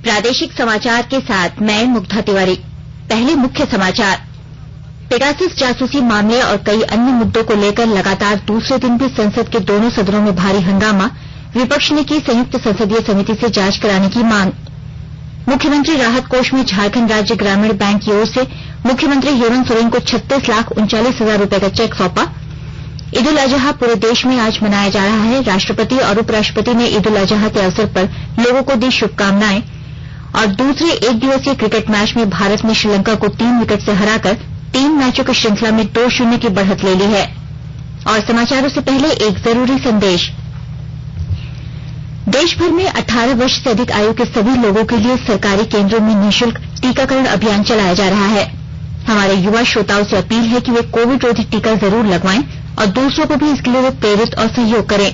प्रादेशिक समाचार के साथ मैं मुग्धा तिवारी। पहले मुख्य समाचार। पेगासस जासूसी मामले और कई अन्य मुद्दों को लेकर लगातार दूसरे दिन भी संसद के दोनों सदनों में भारी हंगामा। विपक्ष ने की संयुक्त संसदीय समिति से जांच कराने की मांग। मुख्यमंत्री राहत कोष में झारखंड राज्य ग्रामीण बैंक की ओर से मुख्यमंत्री हेमंत सोरेन को 36,39,000 रुपए का चेक सौंपा। ईद उल अजहा पूरे देश में आज मनाया जा रहा है। राष्ट्रपति और उपराष्ट्रपति ने ईद उल अजहा के अवसर पर लोगों को दी शुभकामनाएं। और दूसरे एक दिवसीय क्रिकेट मैच में भारत ने श्रीलंका को 3 विकेट से हराकर 3 मैचों की श्रृंखला में 2-0 की बढ़त ले ली है। और समाचारों से पहले एक जरूरी संदेश। देश भर में 18 वर्ष से अधिक आयु के सभी लोगों के लिए सरकारी केंद्रों में निःशुल्क टीकाकरण अभियान चलाया जा रहा है। हमारे युवा श्रोताओं से अपील है कि वे कोविड रोधी टीका जरूर लगवाएं और दूसरों को भी इसके लिए प्रेरित और सहयोग करें।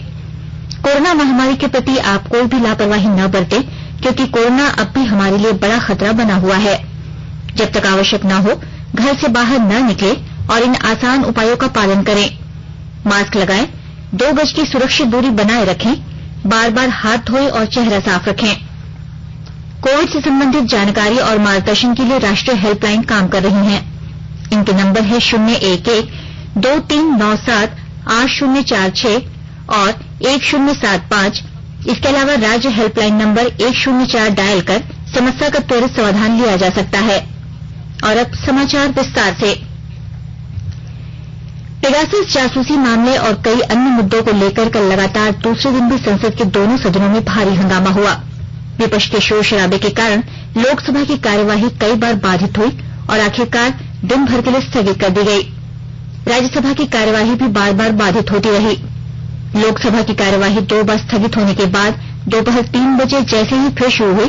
कोरोना महामारी के प्रति आप कोई भी लापरवाही न बरतें, क्योंकि कोरोना अब भी हमारे लिए बड़ा खतरा बना हुआ है। जब तक आवश्यक न हो, घर से बाहर न निकलें और इन आसान उपायों का पालन करें। मास्क लगाएं, 2 गज की सुरक्षित दूरी बनाए रखें, बार बार हाथ धोएं और चेहरा साफ रखें। कोविड से संबंधित जानकारी और मार्गदर्शन के लिए राष्ट्रीय हेल्पलाइन काम कर रही है। इनके नंबर है 011-2397-8046 और 1075। इसके अलावा राज्य हेल्पलाइन नंबर 104 डायल कर समस्या का त्वरित समाधान लिया जा सकता है। और अब समाचार विस्तार से। पेगासस जासूसी मामले और कई अन्य मुद्दों को लेकर कल लगातार दूसरे दिन भी संसद के दोनों सदनों में भारी हंगामा हुआ। विपक्ष के शोर शराबे के कारण लोकसभा की कार्यवाही कई बार बाधित हुई और आखिरकार दिन भर के लिए स्थगित कर दी गई। राज्यसभा की कार्यवाही भी बार बार बाधित होती रही। लोकसभा की कार्यवाही 2 बार स्थगित होने के बाद दोपहर 3 बजे जैसे ही फिर शुरू हुई,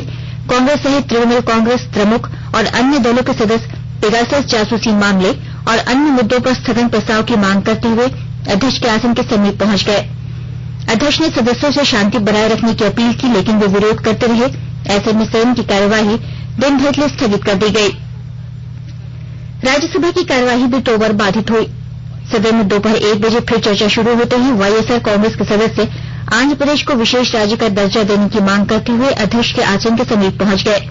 कांग्रेस सहित तृणमूल कांग्रेस, द्रमुक और अन्य दलों के सदस्य पेगासस जासूसी मामले और अन्य मुद्दों पर स्थगन प्रस्ताव की मांग करते हुए अध्यक्ष के आसन के समीप पहुंच गए। अध्यक्ष ने सदस्यों से शांति बनाए रखने की अपील की, लेकिन वे विरोध करते रहे। ऐसे में सदन की कार्यवाही दिन भर के लिए स्थगित कर दी गई। राज्यसभा की कार्यवाही भी 2 बार बाधित हुई। सदन में दोपहर 1 बजे फिर चर्चा शुरू होते ही वाईएसआर कांग्रेस के सदस्य आंध्र प्रदेश को विशेष राज्य का दर्जा देने की मांग करते हुए अध्यक्ष के आसन के समीप पहुंच गए।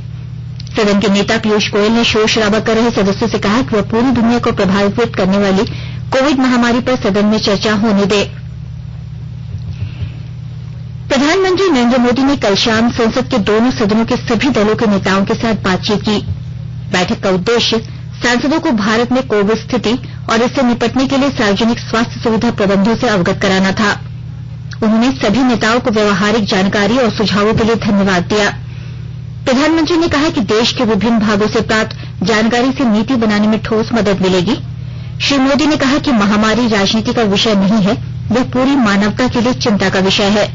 सदन के नेता पीयूष गोयल ने शोर शराबा कर रहे सदस्यों से कहा कि वह पूरी दुनिया को प्रभावित करने वाली कोविड महामारी पर सदन में चर्चा होने दे। प्रधानमंत्री नरेंद्र मोदी ने कल शाम संसद के दोनों सदनों के सभी दलों के नेताओं के साथ बातचीत की। बैठक का उद्देश्य सांसदों को भारत में कोविड स्थिति और इससे निपटने के लिए सार्वजनिक स्वास्थ्य सुविधा प्रबंधों से अवगत कराना था। उन्होंने सभी नेताओं को व्यवहारिक जानकारी और सुझावों के लिए धन्यवाद दिया। प्रधानमंत्री ने कहा कि देश के विभिन्न भागों से प्राप्त जानकारी से नीति बनाने में ठोस मदद मिलेगी। श्री मोदी ने कहा कि महामारी राजनीति का विषय नहीं है, वह पूरी मानवता के लिए चिंता का विषय है।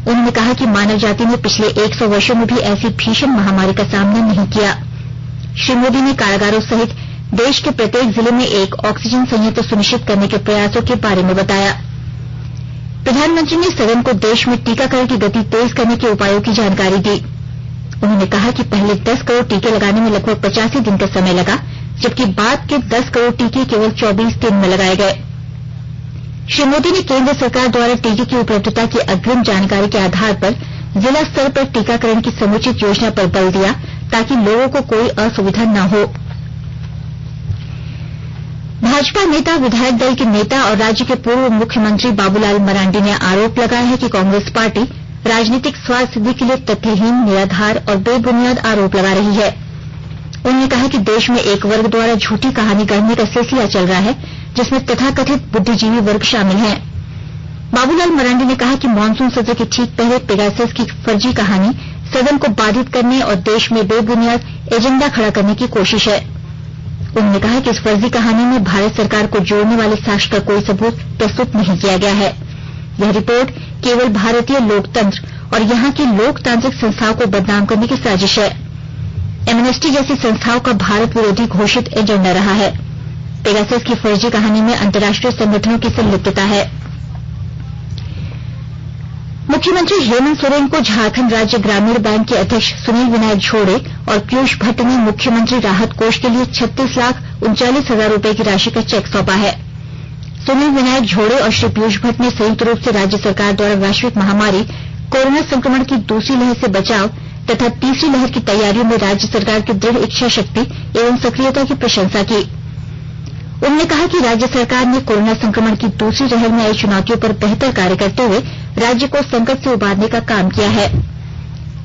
उन्होंने कहा कि मानव जाति ने पिछले 100 वर्षों में भी ऐसी भीषण महामारी का सामना नहीं किया। श्री मोदी ने कारागारों सहित देश के प्रत्येक जिले में एक ऑक्सीजन संयंत्र सुनिश्चित करने के प्रयासों के बारे में बताया। प्रधानमंत्री ने सदन को देश में टीकाकरण की गति तेज करने के उपायों की जानकारी दी। उन्होंने कहा कि पहले 10 करोड़ टीके लगाने में लगभग 85 दिन का समय लगा, जबकि बाद के 10 करोड़ टीके केवल 24 दिन में लगाए गए। श्री मोदी ने केंद्र सरकार द्वारा टीके की उपलब्धता की अग्रिम जानकारी के आधार पर जिला स्तर पर टीकाकरण की समुचित योजना पर बल दिया, ताकि लोगों को कोई असुविधा न हो। भाजपा नेता विधायक दल के नेता और राज्य के पूर्व मुख्यमंत्री बाबूलाल मरांडी ने आरोप लगाया है कि कांग्रेस पार्टी राजनीतिक स्वार्थ सिद्धि के लिए तथ्यहीन, निराधार और बेबुनियाद आरोप लगा रही है। उन्होंने कहा कि देश में एक वर्ग द्वारा झूठी कहानी गढ़ने का सिलसिला चल रहा है, जिसमें तथाकथित बुद्धिजीवी वर्ग शामिल हैं। बाबूलाल मरांडी ने कहा कि मानसून सत्र के ठीक पहले पेगासस की फर्जी कहानी सदन को बाधित करने और देश में बेबुनियाद एजेंडा खड़ा करने की कोशिश है। उन्होंने कहा कि इस फर्जी कहानी में भारत सरकार को जोड़ने वाले साक्ष्य का कोई सबूत प्रस्तुत नहीं किया गया है। यह रिपोर्ट केवल भारतीय लोकतंत्र और यहाँ की लोकतांत्रिक संस्थाओं को बदनाम करने की साजिश है। एमनेस्टी जैसी संस्थाओं का भारत विरोधी घोषित एजेंडा रहा है। पेगासस की फर्जी कहानी में अंतर्राष्ट्रीय संगठनों की संलिप्तता है। मुख्यमंत्री हेमंत सोरेन को झारखंड राज्य ग्रामीण बैंक के अध्यक्ष सुनील विनायक झोड़े और पीयूष भट्ट ने मुख्यमंत्री राहत कोष के लिए 36,39,000 रुपए की राशि का चेक सौंपा है। सुनील विनायक झोड़े और श्री पीयूष भट्ट ने संयुक्त रूप से राज्य सरकार द्वारा वैश्विक महामारी कोरोना संक्रमण की दूसरी लहर से बचाव, तथा तीसरी लहर की तैयारियों में राज्य सरकार की दृढ़ इच्छा शक्ति एवं सक्रियता की प्रशंसा की। उन्होंने कहा कि राज्य सरकार ने कोरोना संक्रमण की दूसरी लहर में आई चुनौतियों पर बेहतर कार्य करते हुए राज्य को संकट से उबारने का काम किया है।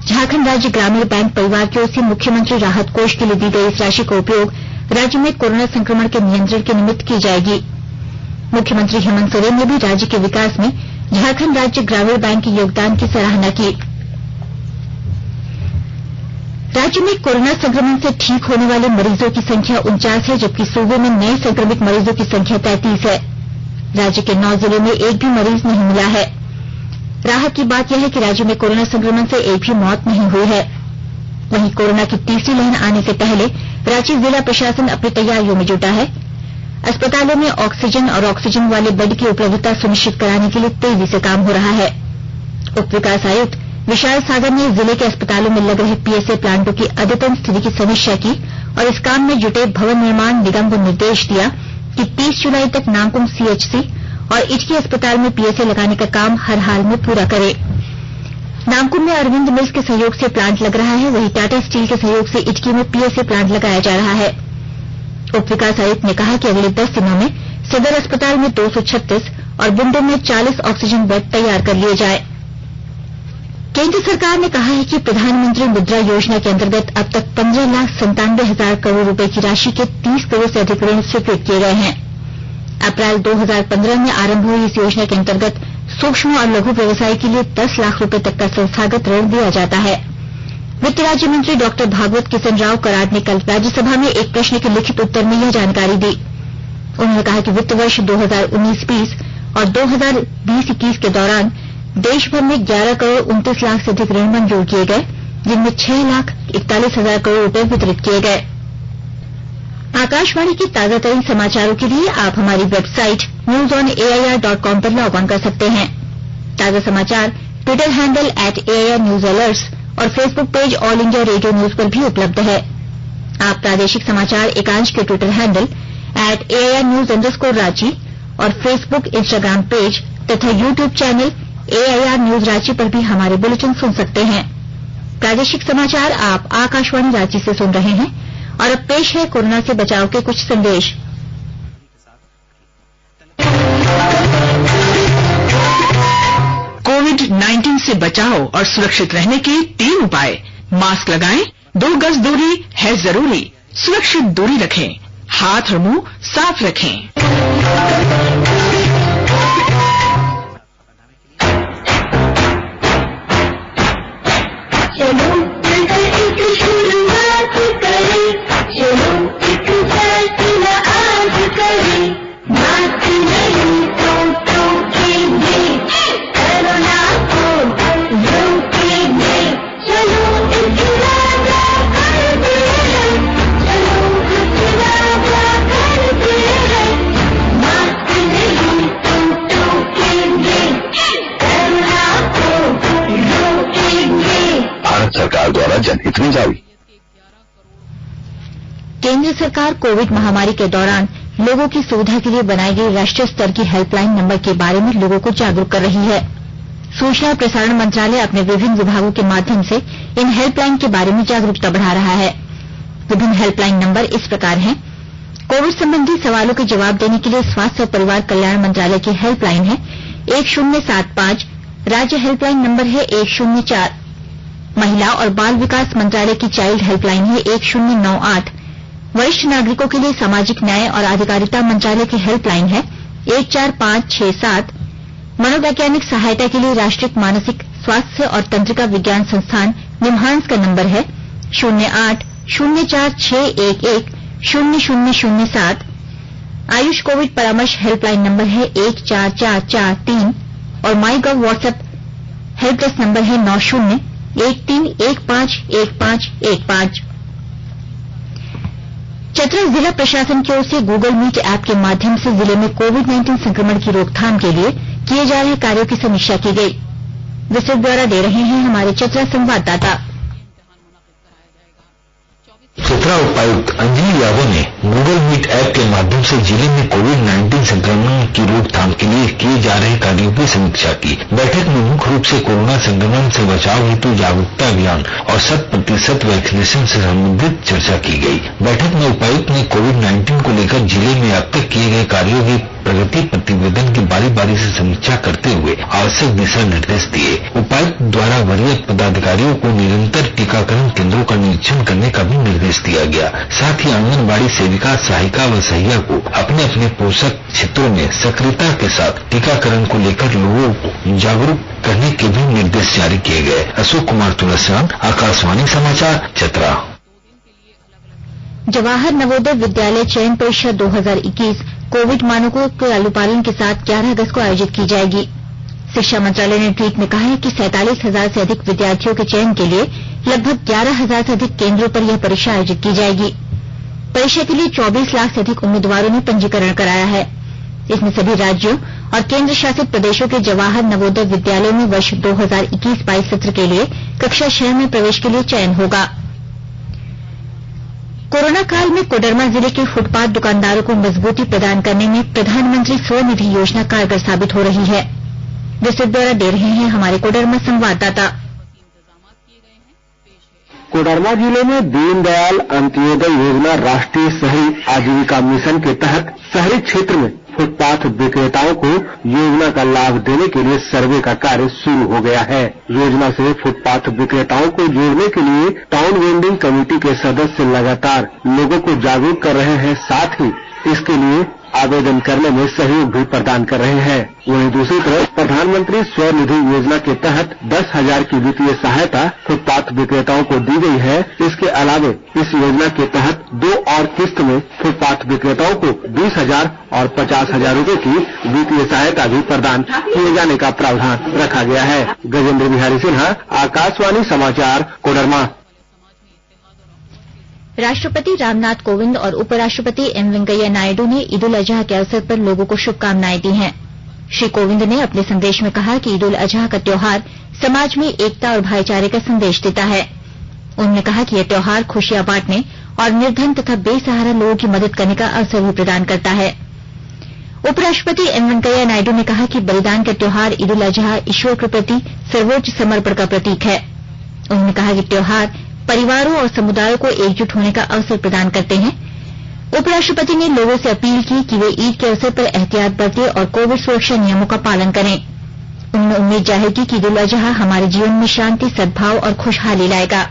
झारखंड राज्य ग्रामीण बैंक परिवार की ओर से मुख्यमंत्री राहत कोष के लिए दी गई इस राशि का उपयोग राज्य में कोरोना संक्रमण के नियंत्रण के निमित्त की जाएगी। मुख्यमंत्री हेमंत सोरेन ने भी राज्य के विकास में झारखंड राज्य ग्रामीण बैंक के योगदान की सराहना की। राज्य में कोरोना संक्रमण से ठीक होने वाले मरीजों की संख्या 49 है, जबकि सूबे में नए संक्रमित मरीजों की संख्या 33 है। राज्य के 9 जिलों में एक भी मरीज नहीं मिला है। राहत की बात यह है कि राज्य में कोरोना संक्रमण से एक भी मौत नहीं हुई है। वहीं कोरोना की तीसरी लहर आने से पहले रांची जिला प्रशासन अपनी तैयारियों में जुटा है। अस्पतालों में ऑक्सीजन और ऑक्सीजन वाले बेड की उपलब्धता सुनिश्चित कराने के लिए तेजी से काम हो रहा है। उप विकास आयुक्त विशाल सागर ने जिले के अस्पतालों में लग रहे पीएसए प्लांटों की अद्यतन स्थिति की समीक्षा की और इस काम में जुटे भवन निर्माण निगम को निर्देश दिया कि 30 जुलाई तक नामकुम सीएचसी और इटकी अस्पताल में पीएसए लगाने का काम हर हाल में पूरा करे। नामकुम में अरविंद मिल्स के सहयोग से प्लांट लग रहा है, वहीं टाटा स्टील के सहयोग से इटकी में पीएसए प्लांट लगाया जा रहा है। उप विकास आयुक्त ने कहा कि अगले 10 दिनों में सदर अस्पताल में 236 और बुंडू में 40 ऑक्सीजन बेड तैयार कर लिए जाए। केंद्र सरकार ने कहा है कि प्रधानमंत्री मुद्रा योजना के अंतर्गत अब तक 15,97,000 करोड़ रुपए की राशि के 30 करोड़ से अधिक ऋण स्वीकृत किए गए हैं। अप्रैल 2015 में आरंभ हुई इस योजना के अंतर्गत सूक्ष्म और लघु व्यवसाय के लिए 10 लाख रुपए तक का संस्थागत ऋण दिया जाता है। वित्त राज्य मंत्री डॉक्टर भागवत किशन राव कराड ने कल राज्यसभा में एक प्रश्न के लिखित उत्तर में यह जानकारी दी। उन्होंने कहा कि वित्त वर्ष 2019-20 और 2020-21 के दौरान देश भर में 11 करोड़ 29 लाख से अधिक ऋण मंजूर किए गए, जिनमें 6,41,000 करोड़ रुपए वितरित किए गए। आकाशवाणी के ताजातरीन समाचारों के लिए आप हमारी वेबसाइट newsonair.com पर लॉग ऑन कर सकते हैं। ताजा समाचार ट्विटर हैंडल @AIRNewsAlerts और Facebook page all India radio news पर भी उपलब्ध है। आप प्रादेशिक समाचार एकांश के ट्विटर हैंडल @AIRNews_Ranchi और फेसबुक, इंस्टाग्राम पेज तथा YouTube channel AIR news Ranchi पर भी हमारे बुलेटिन सुन सकते हैं। प्रादेशिक समाचार आप आकाशवाणी रांची से सुन रहे हैं और अब पेश है कोरोना से बचाव के कुछ संदेश। कोविड-19 से बचाव और सुरक्षित रहने के 3 उपाय। मास्क लगाएं, 2 गज दूरी है जरूरी, सुरक्षित दूरी रखें, हाथ और मुंह साफ रखें। चलो एक शुरुआत करें, चलो एक फैसला आज करें, मास्क नहीं तो टोकेंगे, कोरोना को रोकेंगे, चलो एक वादा करते हैं, चलो एक वादा करते हैं, मास्क नहीं तो टोकेंगे, कोरोना को रोकेंगे। भारत सरकार द्वारा जनहित में जारी। केंद्र सरकार कोविड महामारी के दौरान लोगों की सुविधा के लिए बनाई गई राष्ट्रीय स्तर की हेल्पलाइन नंबर के बारे में लोगों को जागरूक कर रही है। सूचना और प्रसारण मंत्रालय अपने विभिन्न विभागों के माध्यम से इन हेल्पलाइन के बारे में जागरूकता बढ़ा रहा है। विभिन्न हेल्पलाइन नंबर इस प्रकार हैं। कोविड संबंधी सवालों के जवाब देने के लिए स्वास्थ्य और परिवार कल्याण मंत्रालय की हेल्पलाइन है 1075, राज्य हेल्पलाइन नंबर है 104, महिला और बाल विकास मंत्रालय की चाइल्ड हेल्पलाइन है 1098, वरिष्ठ नागरिकों के लिए सामाजिक न्याय और अधिकारिता मंत्रालय की हेल्पलाइन है 14567, मनोवैज्ञानिक सहायता के लिए राष्ट्रीय मानसिक स्वास्थ्य और तंत्रिका विज्ञान संस्थान निम्हांस का नंबर है 080461100007, आयुष कोविड परामर्श हेल्पलाइन नंबर है 14443 और माई गव व्हाट्सएप हेल्प डेस्क नंबर है 9013151515। चतरा जिला प्रशासन की ओर से गूगल मीट ऐप के माध्यम से जिले में कोविड-19 संक्रमण की रोकथाम के लिए किए जा रहे कार्यों की समीक्षा की गई। विस्तृत ब्यौरा दे रहे हैं हमारे चतरा संवाददाता। चतरा चतरा उपायुक्त अंजलि यादव ने गूगल मीट ऐप के माध्यम से जिले में कोविड-19 संक्रमण की रोकथाम के लिए किए जा रहे कार्यों की समीक्षा की। बैठक में मुख्य रूप से कोरोना संक्रमण से बचाव हेतु जागरूकता अभियान और 100% वैक्सीनेशन से संबंधित चर्चा की गई। बैठक में उपायुक्त ने कोविड-19 को लेकर जिले में अब तक किए गए कार्यों की प्रगति प्रतिवेदन की बारी बारी से समीक्षा करते हुए आवश्यक दिशा निर्देश दिए। उपायुक्त द्वारा वरीय पदाधिकारियों को निरंतर टीकाकरण केंद्रों का निरीक्षण करने का भी निर्देश दिया गया। साथ ही आंगनबाड़ी सेविका, सहायिका व सहिया को अपने अपने पोषक क्षेत्रों में सक्रियता के साथ टीकाकरण को लेकर लोगों को जागरूक करने के भी निर्देश जारी किए गए। अशोक कुमार तुलसियान, आकाशवाणी समाचार, चतरा। जवाहर नवोदय विद्यालय चयन परीक्षा 2021 कोविड मानकों के अनुपालन के साथ 11 अगस्त को आयोजित की जाएगी। शिक्षा मंत्रालय ने ट्वीट में कहा है कि 47,000 से अधिक विद्यार्थियों के चयन के लिए लगभग 11,000 से अधिक केंद्रों पर यह परीक्षा आयोजित की जाएगी। परीक्षा के लिए 24 लाख से अधिक उम्मीदवारों ने पंजीकरण कराया है। इसमें सभी राज्यों और केंद्र शासित प्रदेशों के जवाहर नवोदय विद्यालयों में वर्ष 2021-22 सत्र के लिए कक्षा 6 में प्रवेश के लिए चयन होगा। कोरोना काल में कोडरमा जिले के फुटपाथ दुकानदारों को मजबूती प्रदान करने में प्रधानमंत्री स्वनिधि योजना कारगर साबित हो रही है। विस्तृत ब्यौरा दे रहे हैं हमारे कोडरमा संवाददाता। कोडरमा जिले में दीनदयाल अंत्योदय योजना राष्ट्रीय शहरी आजीविका मिशन के तहत शहरी क्षेत्र में फुटपाथ विक्रेताओं को योजना का लाभ देने के लिए सर्वे का कार्य शुरू हो गया है। योजना से फुटपाथ विक्रेताओं को जोड़ने के लिए टाउन वेंडिंग कमेटी के सदस्य लगातार लोगों को जागरूक कर रहे हैं। साथ ही इसके लिए आवेदन करने में सहयोग भी प्रदान कर रहे हैं। वहीं दूसरी तरफ प्रधानमंत्री स्वनिधि योजना के तहत 10,000 की वित्तीय सहायता फुटपाथ विक्रेताओं को दी गई है। इसके अलावे इस योजना के तहत 2 और किस्त में फुटपाथ विक्रेताओं को 20,000 और 50,000 रूपये की वित्तीय सहायता भी प्रदान किए जाने का प्रावधान रखा गया है। गजेंद्र बिहारी सिन्हा, आकाशवाणी समाचार, कोडरमा। राष्ट्रपति रामनाथ कोविंद और उपराष्ट्रपति एम वेंकैया नायडू ने ईद उल अजहा के अवसर पर लोगों को शुभकामनाएं दी हैं। श्री कोविंद ने अपने संदेश में कहा कि ईद उल अजहा का त्योहार समाज में एकता और भाईचारे का संदेश देता है। उन्होंने कहा कि यह त्योहार खुशियां बांटने और निर्धन तथा बेसहारा लोगों की मदद करने का अवसर भी प्रदान करता है। उपराष्ट्रपति एम वेंकैया नायडू ने कहा कि बलिदान का त्योहार ईद उल अजहा ईश्वर के प्रति सर्वोच्च समर्पण का प्रतीक है। उन्होंने कहा कि त्योहार परिवारों और समुदायों को एकजुट होने का अवसर प्रदान करते हैं। उपराष्ट्रपति ने लोगों से अपील की कि वे ईद के अवसर पर एहतियात बरतें और कोविड सुरक्षा नियमों का पालन करें। उन्होंने उम्मीद जाहिर की कि ईद उल अजहा हमारे जीवन में शांति, सद्भाव और खुशहाली लाएगा।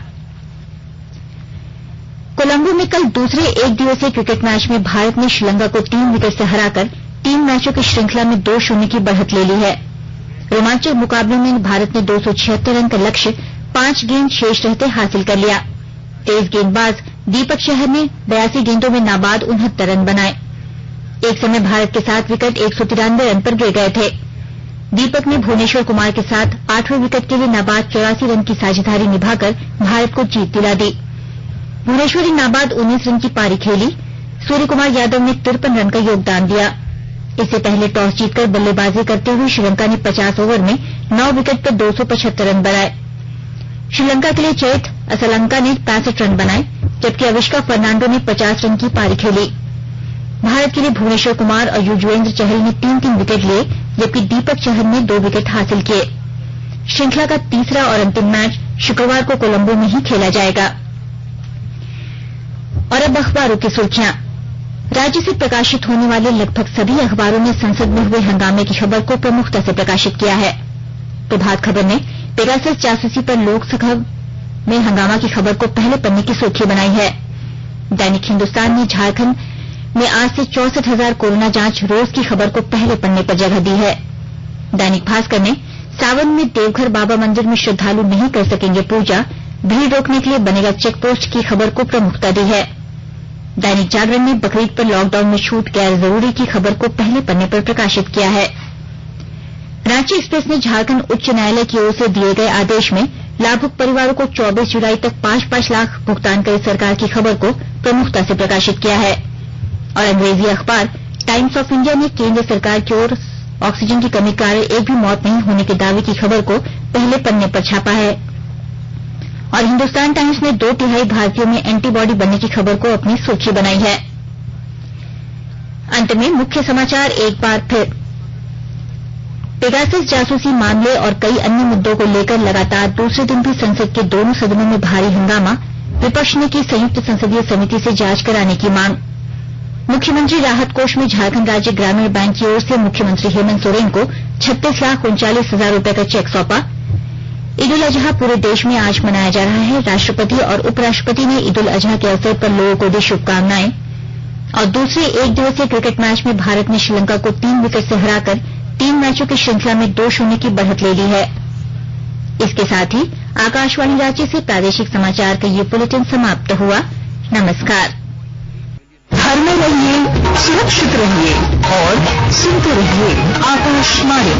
कोलंबो में कल दूसरे एक दिवसीय क्रिकेट मैच में भारत ने श्रीलंका को 3 विकेट से हराकर 3 मैचों की श्रृंखला में 2-0 की बढ़त ले ली है। रोमांचक मुकाबले में भारत ने 276 रन का लक्ष्य 5 गेंद शेष रहते हासिल कर लिया। तेज गेंदबाज दीपक चहर ने 82 गेंदों में नाबाद 69 रन बनाए। एक समय भारत के 7 विकेट 193 रन पर गिर गए थे। दीपक ने भुवनेश्वर कुमार के साथ 8वें विकेट के लिए नाबाद 84 रन की साझेदारी निभाकर भारत को जीत दिला दी। भुवनेश्वर ने नाबाद 19 रन की पारी खेली। सूर्य कुमार यादव ने 53 रन का योगदान दिया। इससे पहले टॉस जीतकर बल्लेबाजी करते हुए श्रीलंका ने 50 ओवर में 9 विकेट पर 275 रन बनाए। श्रीलंका के लिए चैत असलंका ने 65 रन बनाए, जबकि अविष्का फर्नांडो ने 50 रन की पारी खेली। भारत के लिए भुवनेश्वर कुमार और युजवेंद्र चहल ने 3-3 विकेट लिए, जबकि दीपक चहर ने 2 विकेट हासिल किए। श्रृंखला का तीसरा और अंतिम मैच शुक्रवार को कोलंबो में ही खेला जाएगा। और अब अखबारों की सुर्खियां। राज्य से प्रकाशित होने वाले लगभग सभी अखबारों ने संसद में हुए हंगामे की खबर को प्रमुखता से प्रकाशित किया है। प्रभात खबर ने पेगासस जासूसी पर लोकसभा में हंगामा की खबर को पहले पन्ने की सुर्खी बनाई है। दैनिक हिंदुस्तान ने झारखंड में आज से 64,000 कोरोना जांच रोज की खबर को पहले पन्ने पर जगह दी है। दैनिक भास्कर ने सावन में देवघर बाबा मंदिर में श्रद्धालु नहीं कर सकेंगे पूजा, भीड़ रोकने के लिए बनेगा चेक पोस्ट की खबर को प्रमुखता दी है। दैनिक जागरण ने बकरीद पर लॉकडाउन में छूट गैर जरूरी की खबर को पहले पन्ने पर प्रकाशित किया है। रांची एक्सप्रेस ने झारखंड उच्च न्यायालय की ओर से दिए गए आदेश में लाभुक परिवारों को 24 जुलाई तक 5-5 लाख भुगतान करे सरकार की खबर को प्रमुखता से प्रकाशित किया है। और अंग्रेजी अखबार टाइम्स ऑफ इंडिया ने केंद्र सरकार की ओर ऑक्सीजन की कमी के कारण एक भी मौत नहीं होने के दावे की खबर को पहले पन्ने पर छापा है। और हिंदुस्तान टाइम्स ने 2/3 भारतीयों में एंटीबॉडी बनने की खबर को अपनी सुर्खी बनाई है। अंत में मुख्य समाचार एक बार फिर। पेगासस जासूसी मामले और कई अन्य मुद्दों को लेकर लगातार दूसरे दिन भी संसद के दोनों सदनों में भारी हंगामा। विपक्ष ने की संयुक्त संसदीय समिति से जांच कराने की मांग। मुख्यमंत्री राहत कोष में झारखंड राज्य ग्रामीण बैंक की ओर से मुख्यमंत्री हेमंत सोरेन को 36,39,000 रुपए का चेक सौंपा। ईद उल अजहा पूरे देश में आज मनाया जा रहा है। राष्ट्रपति और उपराष्ट्रपति ने ईद उल अजहा के अवसर पर लोगों को दी शुभकामनाएं। और दूसरे एक दिवसीय क्रिकेट मैच में भारत ने श्रीलंका को 3 विकेट से हराकर 3 मैचों की श्रृंखला में 2-0 की बढ़त ले ली है। इसके साथ ही आकाशवाणी रांची से प्रादेशिक समाचार का ये बुलेटिन समाप्त हुआ। नमस्कार। घर में रहिए, सुरक्षित रहिए और सुनते रहिए आकाशवाणी।